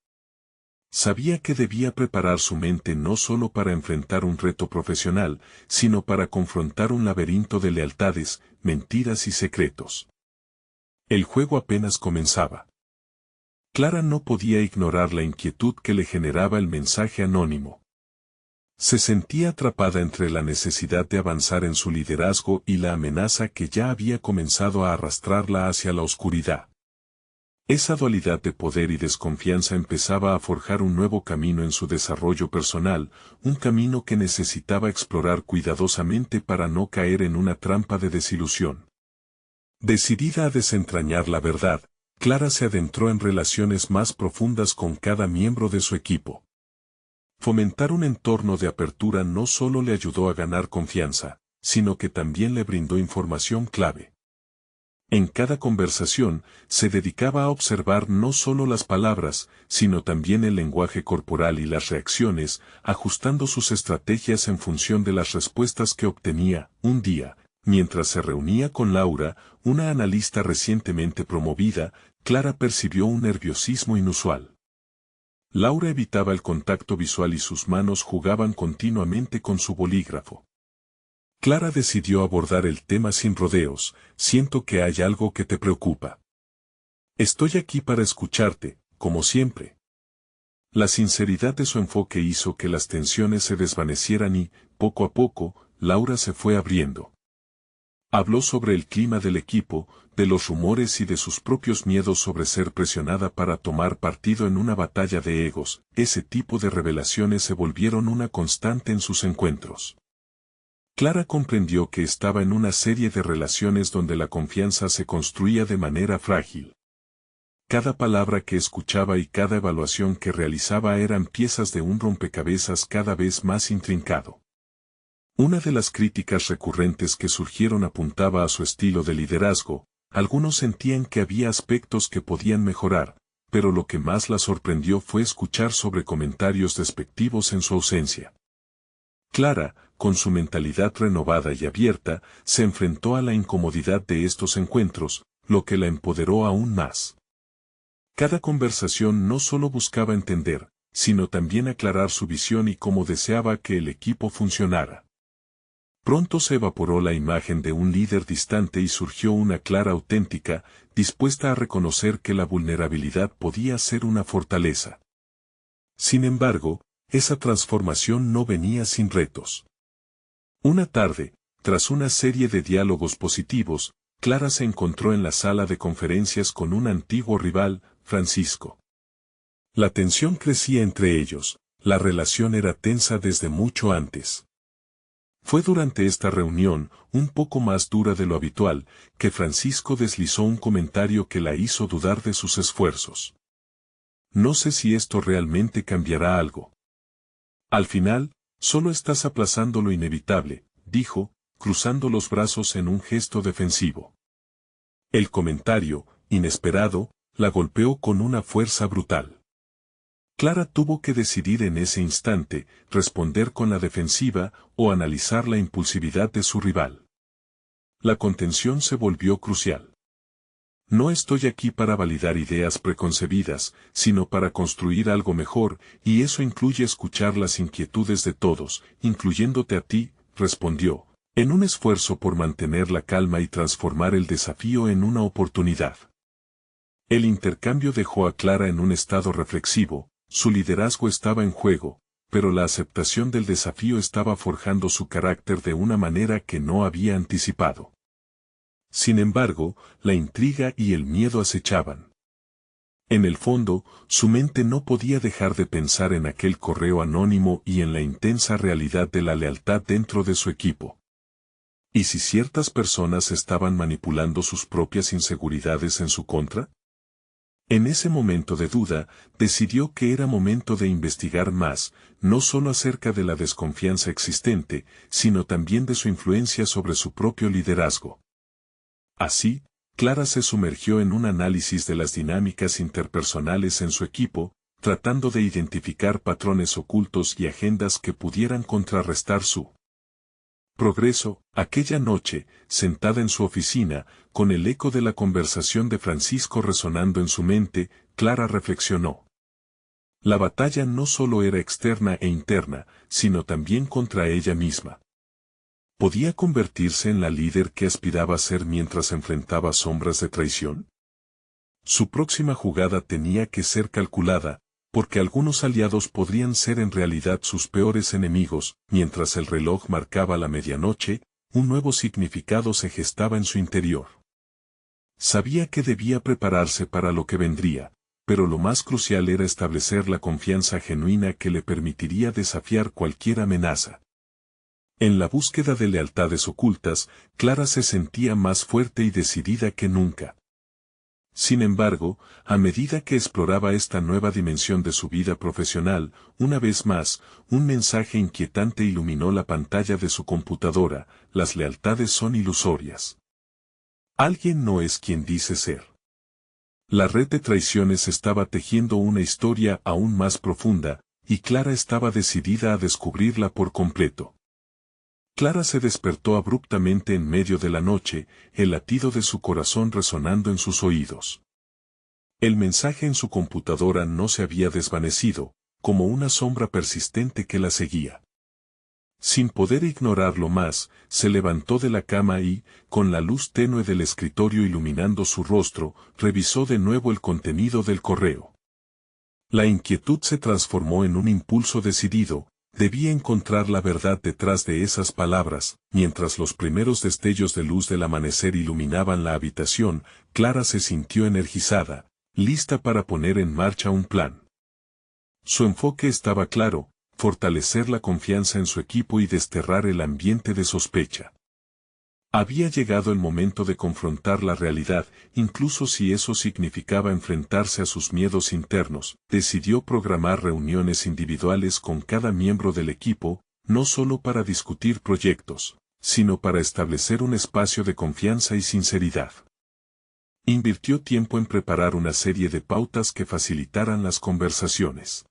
Sabía que debía preparar su mente no solo para enfrentar un reto profesional, sino para confrontar un laberinto de lealtades, mentiras y secretos. El juego apenas comenzaba. Clara no podía ignorar la inquietud que le generaba el mensaje anónimo. Se sentía atrapada entre la necesidad de avanzar en su liderazgo y la amenaza que ya había comenzado a arrastrarla hacia la oscuridad. Esa dualidad de poder y desconfianza empezaba a forjar un nuevo camino en su desarrollo personal, un camino que necesitaba explorar cuidadosamente para no caer en una trampa de desilusión. Decidida a desentrañar la verdad, Clara se adentró en relaciones más profundas con cada miembro de su equipo. Fomentar un entorno de apertura no solo le ayudó a ganar confianza, sino que también le brindó información clave. En cada conversación, se dedicaba a observar no solo las palabras, sino también el lenguaje corporal y las reacciones, ajustando sus estrategias en función de las respuestas que obtenía. Un día, mientras se reunía con Laura, una analista recientemente promovida, Clara percibió un nerviosismo inusual. Laura evitaba el contacto visual y sus manos jugaban continuamente con su bolígrafo. Clara decidió abordar el tema sin rodeos. Siento que hay algo que te preocupa. Estoy aquí para escucharte, como siempre. La sinceridad de su enfoque hizo que las tensiones se desvanecieran y, poco a poco, Laura se fue abriendo. Habló sobre el clima del equipo, de los rumores y de sus propios miedos sobre ser presionada para tomar partido en una batalla de egos. Ese tipo de revelaciones se volvieron una constante en sus encuentros. Clara comprendió que estaba en una serie de relaciones donde la confianza se construía de manera frágil. Cada palabra que escuchaba y cada evaluación que realizaba eran piezas de un rompecabezas cada vez más intrincado. Una de las críticas recurrentes que surgieron apuntaba a su estilo de liderazgo. Algunos sentían que había aspectos que podían mejorar, pero lo que más la sorprendió fue escuchar sobre comentarios despectivos en su ausencia. Clara, con su mentalidad renovada y abierta, se enfrentó a la incomodidad de estos encuentros, lo que la empoderó aún más. Cada conversación no solo buscaba entender, sino también aclarar su visión y cómo deseaba que el equipo funcionara. Pronto se evaporó la imagen de un líder distante y surgió una Clara auténtica, dispuesta a reconocer que la vulnerabilidad podía ser una fortaleza. Sin embargo, esa transformación no venía sin retos. Una tarde, tras una serie de diálogos positivos, Clara se encontró en la sala de conferencias con un antiguo rival, Francisco. La tensión crecía entre ellos, la relación era tensa desde mucho antes. Fue durante esta reunión, un poco más dura de lo habitual, que Francisco deslizó un comentario que la hizo dudar de sus esfuerzos. No sé si esto realmente cambiará algo. Al final, solo estás aplazando lo inevitable, dijo, cruzando los brazos en un gesto defensivo. El comentario, inesperado, la golpeó con una fuerza brutal. Clara tuvo que decidir en ese instante, responder con la defensiva o analizar la impulsividad de su rival. La contención se volvió crucial. No estoy aquí para validar ideas preconcebidas, sino para construir algo mejor, y eso incluye escuchar las inquietudes de todos, incluyéndote a ti, respondió, en un esfuerzo por mantener la calma y transformar el desafío en una oportunidad. El intercambio dejó a Clara en un estado reflexivo. Su liderazgo estaba en juego, pero la aceptación del desafío estaba forjando su carácter de una manera que no había anticipado. Sin embargo, la intriga y el miedo acechaban. En el fondo, su mente no podía dejar de pensar en aquel correo anónimo y en la intensa realidad de la lealtad dentro de su equipo. ¿Y si ciertas personas estaban manipulando sus propias inseguridades en su contra? En ese momento de duda, decidió que era momento de investigar más, no solo acerca de la desconfianza existente, sino también de su influencia sobre su propio liderazgo. Así, Clara se sumergió en un análisis de las dinámicas interpersonales en su equipo, tratando de identificar patrones ocultos y agendas que pudieran contrarrestar su progreso. Aquella noche, sentada en su oficina, con el eco de la conversación de Francisco resonando en su mente, Clara reflexionó. La batalla no solo era externa e interna, sino también contra ella misma. ¿Podía convertirse en la líder que aspiraba a ser mientras enfrentaba sombras de traición? Su próxima jugada tenía que ser calculada, porque algunos aliados podrían ser en realidad sus peores enemigos. Mientras el reloj marcaba la medianoche, un nuevo significado se gestaba en su interior. Sabía que debía prepararse para lo que vendría, pero lo más crucial era establecer la confianza genuina que le permitiría desafiar cualquier amenaza. En la búsqueda de lealtades ocultas, Clara se sentía más fuerte y decidida que nunca. Sin embargo, a medida que exploraba esta nueva dimensión de su vida profesional, una vez más, un mensaje inquietante iluminó la pantalla de su computadora: las lealtades son ilusorias. Alguien no es quien dice ser. La red de traiciones estaba tejiendo una historia aún más profunda, y Clara estaba decidida a descubrirla por completo. Clara se despertó abruptamente en medio de la noche, el latido de su corazón resonando en sus oídos. El mensaje en su computadora no se había desvanecido, como una sombra persistente que la seguía. Sin poder ignorarlo más, se levantó de la cama y, con la luz tenue del escritorio iluminando su rostro, revisó de nuevo el contenido del correo. La inquietud se transformó en un impulso decidido. Debía encontrar la verdad detrás de esas palabras. Mientras los primeros destellos de luz del amanecer iluminaban la habitación, Clara se sintió energizada, lista para poner en marcha un plan. Su enfoque estaba claro: fortalecer la confianza en su equipo y desterrar el ambiente de sospecha. Había llegado el momento de confrontar la realidad, incluso si eso significaba enfrentarse a sus miedos internos. Decidió programar reuniones individuales con cada miembro del equipo, no solo para discutir proyectos, sino para establecer un espacio de confianza y sinceridad. Invirtió tiempo en preparar una serie de pautas que facilitaran las conversaciones.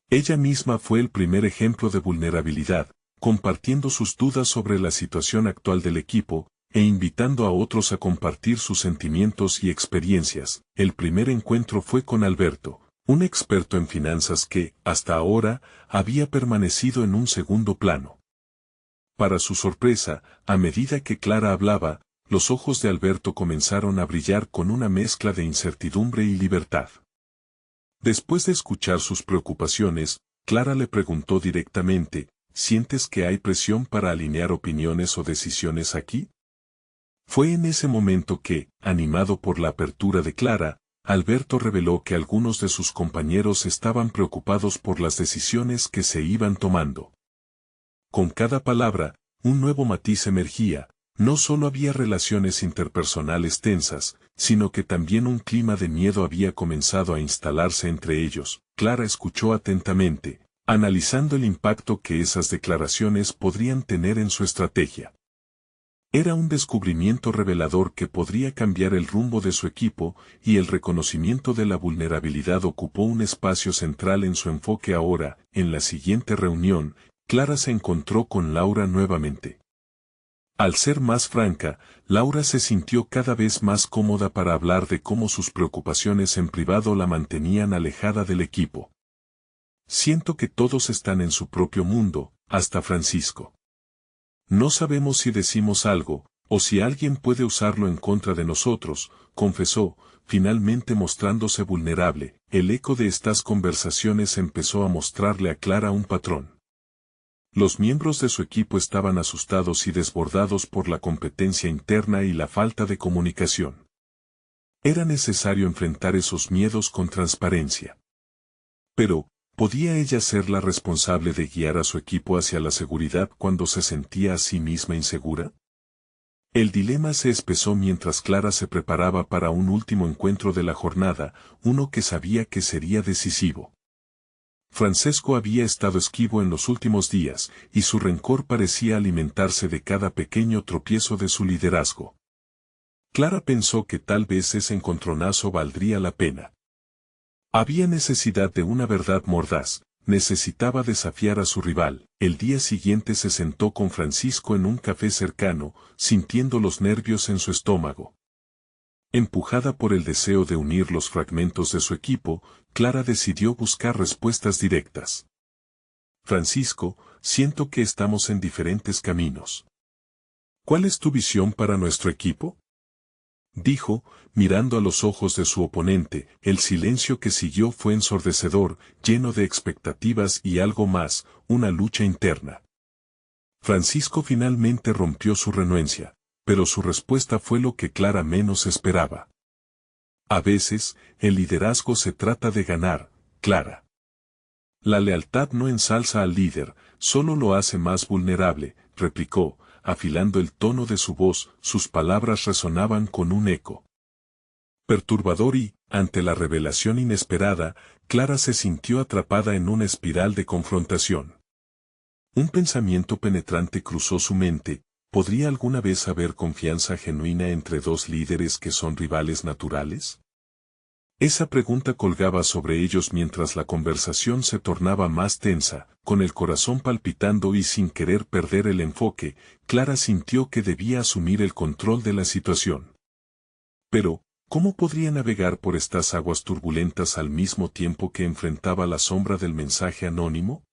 Ella misma fue el primer ejemplo de vulnerabilidad, compartiendo sus dudas sobre la situación actual del equipo, e invitando a otros a compartir sus sentimientos y experiencias. El primer encuentro fue con Alberto, un experto en finanzas que, hasta ahora, había permanecido en un segundo plano. Para su sorpresa, a medida que Clara hablaba, los ojos de Alberto comenzaron a brillar con una mezcla de incertidumbre y libertad. Después de escuchar sus preocupaciones, Clara le preguntó directamente: ¿sientes que hay presión para alinear opiniones o decisiones aquí? Fue en ese momento que, animado por la apertura de Clara, Alberto reveló que algunos de sus compañeros estaban preocupados por las decisiones que se iban tomando. Con cada palabra, un nuevo matiz emergía: no solo había relaciones interpersonales tensas, sino que también un clima de miedo había comenzado a instalarse entre ellos. Clara escuchó atentamente, analizando el impacto que esas declaraciones podrían tener en su estrategia. Era un descubrimiento revelador que podría cambiar el rumbo de su equipo, y el reconocimiento de la vulnerabilidad ocupó un espacio central en su enfoque. Ahora, en la siguiente reunión, Clara se encontró con Laura nuevamente. Al ser más franca, Laura se sintió cada vez más cómoda para hablar de cómo sus preocupaciones en privado la mantenían alejada del equipo. Siento que todos están en su propio mundo, hasta Francisco. No sabemos si decimos algo, o si alguien puede usarlo en contra de nosotros, confesó, finalmente mostrándose vulnerable. El eco de estas conversaciones empezó a mostrarle a Clara un patrón. Los miembros de su equipo estaban asustados y desbordados por la competencia interna y la falta de comunicación. Era necesario enfrentar esos miedos con transparencia. Pero, ¿podía ella ser la responsable de guiar a su equipo hacia la seguridad cuando se sentía a sí misma insegura? El dilema se espesó mientras Clara se preparaba para un último encuentro de la jornada, uno que sabía que sería decisivo. Francesco había estado esquivo en los últimos días, y su rencor parecía alimentarse de cada pequeño tropiezo de su liderazgo. Clara pensó que tal vez ese encontronazo valdría la pena. Había necesidad de una verdad mordaz, necesitaba desafiar a su rival. El día siguiente se sentó con Francisco en un café cercano, sintiendo los nervios en su estómago. Empujada por el deseo de unir los fragmentos de su equipo, Clara decidió buscar respuestas directas. Francisco, siento que estamos en diferentes caminos. ¿Cuál es tu visión para nuestro equipo? dijo, mirando a los ojos de su oponente. El silencio que siguió fue ensordecedor, lleno de expectativas y algo más, una lucha interna. Francisco finalmente rompió su renuencia, pero su respuesta fue lo que Clara menos esperaba. A veces, el liderazgo se trata de ganar, Clara. La lealtad no ensalza al líder, solo lo hace más vulnerable, replicó, afilando el tono de su voz. Sus palabras resonaban con un eco perturbador y, ante la revelación inesperada, Clara se sintió atrapada en una espiral de confrontación. Un pensamiento penetrante cruzó su mente: ¿podría alguna vez haber confianza genuina entre dos líderes que son rivales naturales? Esa pregunta colgaba sobre ellos mientras la conversación se tornaba más tensa. Con el corazón palpitando y sin querer perder el enfoque, Clara sintió que debía asumir el control de la situación. Pero, ¿cómo podría navegar por estas aguas turbulentas al mismo tiempo que enfrentaba la sombra del mensaje anónimo?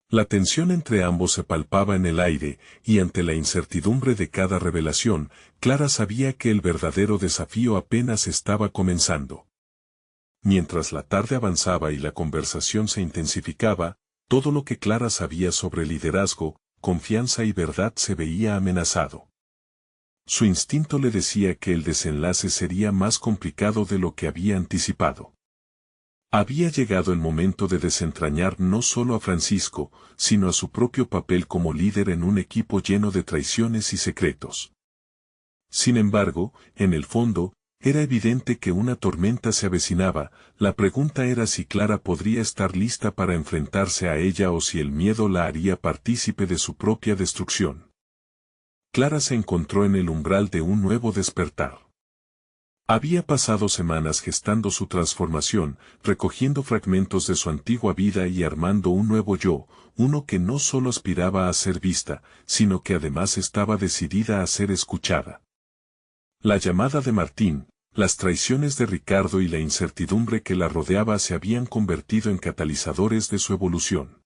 La tensión entre ambos se palpaba en el aire, y ante la incertidumbre de cada revelación, Clara sabía que el verdadero desafío apenas estaba comenzando. Mientras la tarde avanzaba y la conversación se intensificaba, todo lo que Clara sabía sobre liderazgo, confianza y verdad se veía amenazado. Su instinto le decía que el desenlace sería más complicado de lo que había anticipado. Había llegado el momento de desentrañar no solo a Francisco, sino a su propio papel como líder en un equipo lleno de traiciones y secretos. Sin embargo, en el fondo, era evidente que una tormenta se avecinaba. La pregunta era si Clara podría estar lista para enfrentarse a ella o si el miedo la haría partícipe de su propia destrucción. Clara se encontró en el umbral de un nuevo despertar. Había pasado semanas gestando su transformación, recogiendo fragmentos de su antigua vida y armando un nuevo yo, uno que no solo aspiraba a ser vista, sino que además estaba decidida a ser escuchada. La llamada de Martín, las traiciones de Ricardo y la incertidumbre que la rodeaba se habían convertido en catalizadores de su evolución.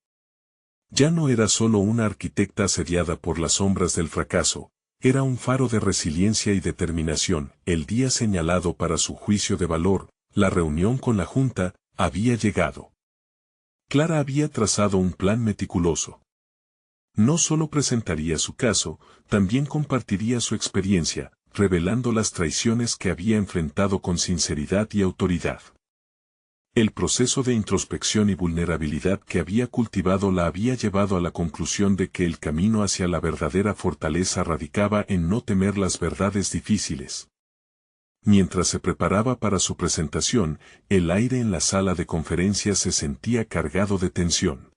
Ya no era solo una arquitecta asediada por las sombras del fracaso, era un faro de resiliencia y determinación. El día señalado para su juicio de valor, la reunión con la Junta, había llegado. Clara había trazado un plan meticuloso. No solo presentaría su caso, también compartiría su experiencia, revelando las traiciones que había enfrentado con sinceridad y autoridad. El proceso de introspección y vulnerabilidad que había cultivado la había llevado a la conclusión de que el camino hacia la verdadera fortaleza radicaba en no temer las verdades difíciles. Mientras se preparaba para su presentación, el aire en la sala de conferencias se sentía cargado de tensión.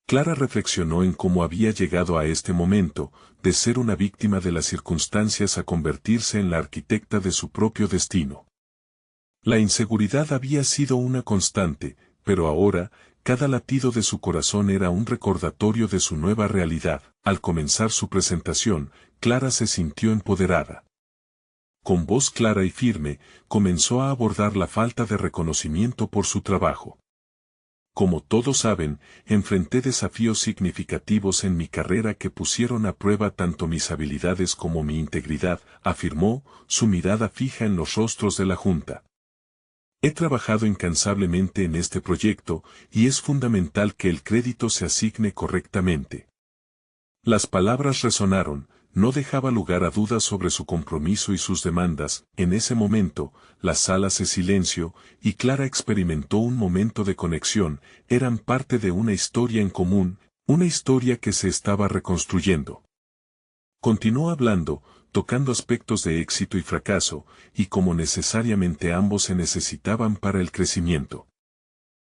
Clara reflexionó en cómo había llegado a este momento, de ser una víctima de las circunstancias a convertirse en la arquitecta de su propio destino. La inseguridad había sido una constante, pero ahora, cada latido de su corazón era un recordatorio de su nueva realidad. Al comenzar su presentación, Clara se sintió empoderada. Con voz clara y firme, comenzó a abordar la falta de reconocimiento por su trabajo. Como todos saben, enfrenté desafíos significativos en mi carrera que pusieron a prueba tanto mis habilidades como mi integridad, afirmó, su mirada fija en los rostros de la Junta. He trabajado incansablemente en este proyecto, y es fundamental que el crédito se asigne correctamente. Las palabras resonaron, no dejaba lugar a dudas sobre su compromiso y sus demandas. En ese momento, la sala se silenció, y Clara experimentó un momento de conexión. Eran parte de una historia en común, una historia que se estaba reconstruyendo. Continuó hablando, tocando aspectos de éxito y fracaso, y como necesariamente ambos se necesitaban para el crecimiento.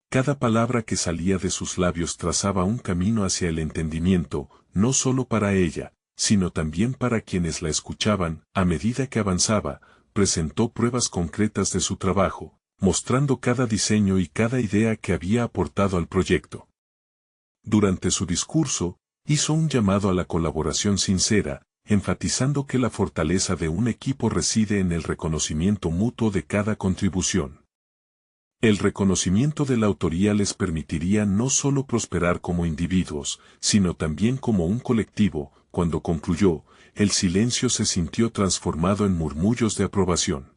Cada palabra que salía de sus labios trazaba un camino hacia el entendimiento, no solo para ella, sino también para quienes la escuchaban. A medida que avanzaba, presentó pruebas concretas de su trabajo, mostrando cada diseño y cada idea que había aportado al proyecto. Durante su discurso, hizo un llamado a la colaboración sincera, enfatizando que la fortaleza de un equipo reside en el reconocimiento mutuo de cada contribución. El reconocimiento de la autoría les permitiría no solo prosperar como individuos, sino también como un colectivo. Cuando concluyó, el silencio se sintió transformado en murmullos de aprobación.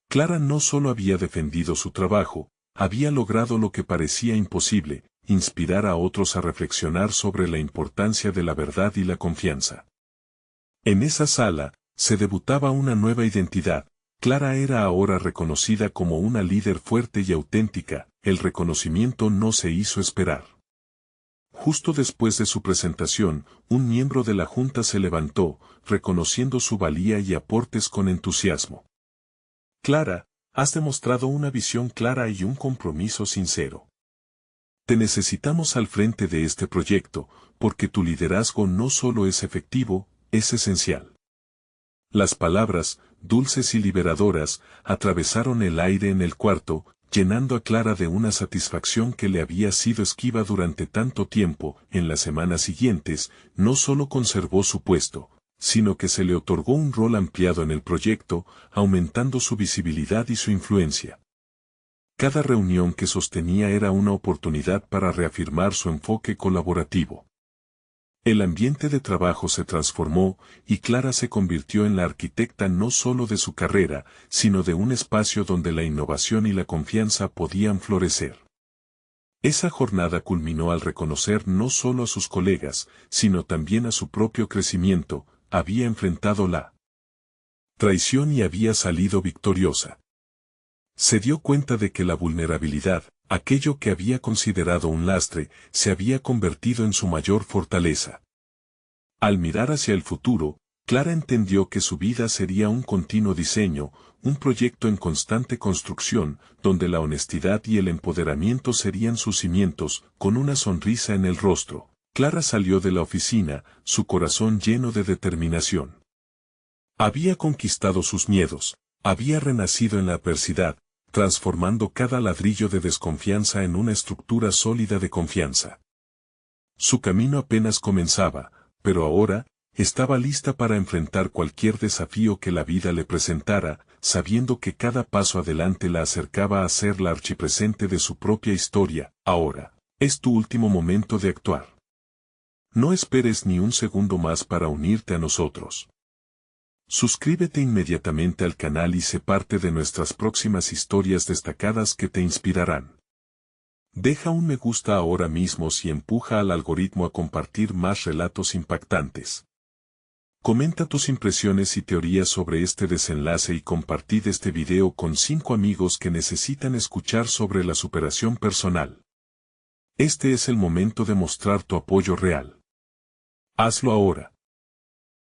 Clara no solo había defendido su trabajo, había logrado lo que parecía imposible, inspirar a otros a reflexionar sobre la importancia de la verdad y la confianza. En esa sala, se debutaba una nueva identidad. Clara era ahora reconocida como una líder fuerte y auténtica. El reconocimiento no se hizo esperar. Justo después de su presentación, un miembro de la Junta se levantó, reconociendo su valía y aportes con entusiasmo. Clara, has demostrado una visión clara y un compromiso sincero. Te necesitamos al frente de este proyecto, porque tu liderazgo no solo es efectivo, es esencial. Las palabras, dulces y liberadoras, atravesaron el aire en el cuarto, llenando a Clara de una satisfacción que le había sido esquiva durante tanto tiempo. En las semanas siguientes, no solo conservó su puesto, sino que se le otorgó un rol ampliado en el proyecto, aumentando su visibilidad y su influencia. Cada reunión que sostenía era una oportunidad para reafirmar su enfoque colaborativo. El ambiente de trabajo se transformó, y Clara se convirtió en la arquitecta no solo de su carrera, sino de un espacio donde la innovación y la confianza podían florecer. Esa jornada culminó al reconocer no solo a sus colegas, sino también a su propio crecimiento. Había enfrentado la traición y había salido victoriosa. Se dio cuenta de que la vulnerabilidad, aquello que había considerado un lastre, se había convertido en su mayor fortaleza. Al mirar hacia el futuro, Clara entendió que su vida sería un continuo diseño, un proyecto en constante construcción, donde la honestidad y el empoderamiento serían sus cimientos. Con una sonrisa en el rostro, Clara salió de la oficina, su corazón lleno de determinación. Había conquistado sus miedos, había renacido en la adversidad, transformando cada ladrillo de desconfianza en una estructura sólida de confianza. Su camino apenas comenzaba, pero ahora, estaba lista para enfrentar cualquier desafío que la vida le presentara, sabiendo que cada paso adelante la acercaba a ser la archipresente de su propia historia. Ahora, es tu último momento de actuar. No esperes ni un segundo más para unirte a nosotros. Suscríbete inmediatamente al canal y sé parte de nuestras próximas historias destacadas que te inspirarán. Deja un me gusta ahora mismo y empuja al algoritmo a compartir más relatos impactantes. Comenta tus impresiones y teorías sobre este desenlace y compartid este video con 5 amigos que necesitan escuchar sobre la superación personal. Este es el momento de mostrar tu apoyo real. Hazlo ahora.